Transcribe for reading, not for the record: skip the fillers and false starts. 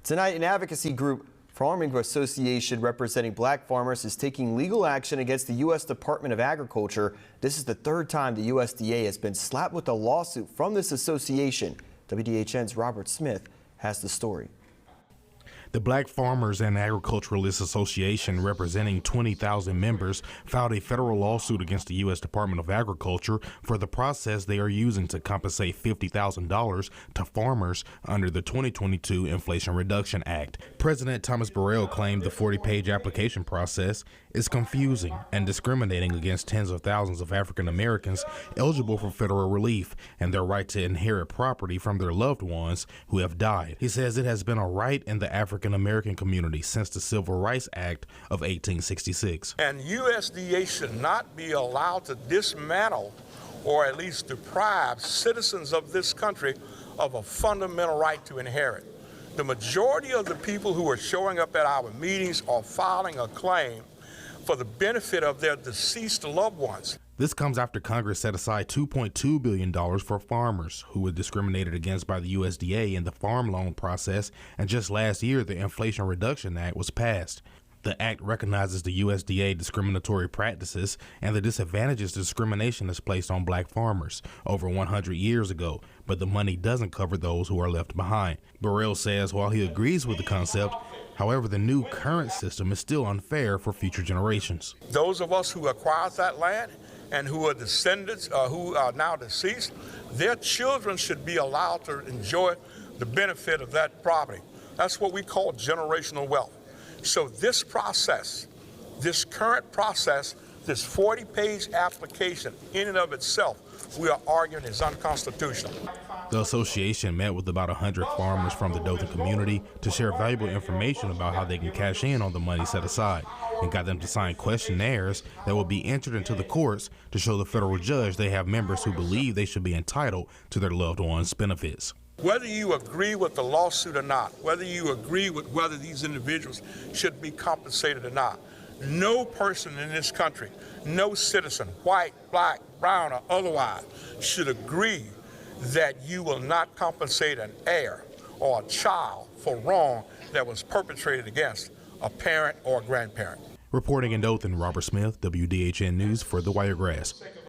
Tonight, an advocacy group, Farming Association representing black farmers, is taking legal action against the U.S. Department of Agriculture. This is the third time the USDA has been slapped with a lawsuit from this association. WDHN's Robert Smith has the story. The Black Farmers and Agriculturalists Association, representing 20,000 members, filed a federal lawsuit against the U.S. Department of Agriculture for the process they are using to compensate $50,000 to farmers under the 2022 Inflation Reduction Act. President Thomas Burrell claimed the 40-page application process is confusing and discriminating against tens of thousands of African Americans eligible for federal relief and their right to inherit property from their loved ones who have died. He says it has been a right in the African American community since the Civil Rights Act of 1866. And USDA should not be allowed to dismantle or at least deprive citizens of this country of a fundamental right to inherit. The majority of the people who are showing up at our meetings are filing a claim for the benefit of their deceased loved ones. This comes after Congress set aside $2.2 billion for farmers who were discriminated against by the USDA in the farm loan process, and just last year the Inflation Reduction Act was passed. The act recognizes the USDA discriminatory practices and the disadvantages discrimination is placed on black farmers over 100 years ago, but the money doesn't cover those who are left behind. Burrell says while he agrees with the concept, however, the new current system is still unfair for future generations. Those of us who acquired that land and who are descendants who are now deceased, their children should be allowed to enjoy the benefit of that property. That's what we call generational wealth. So this process, this current process, this 40-page application in and of itself, we are arguing is unconstitutional. The association met with about 100 farmers from the Dothan community to share valuable information about how they can cash in on the money set aside, and got them to sign questionnaires that will be entered into the courts to show the federal judge they have members who believe they should be entitled to their loved ones' benefits. Whether you agree with the lawsuit or not, whether you agree with whether these individuals should be compensated or not, no person in this country, no citizen, white, black, brown, or otherwise, should agree that you will not compensate an heir or a child for wrong that was perpetrated against a parent or a grandparent. Reporting in Dothan, Robert Smith, WDHN News for the Wiregrass.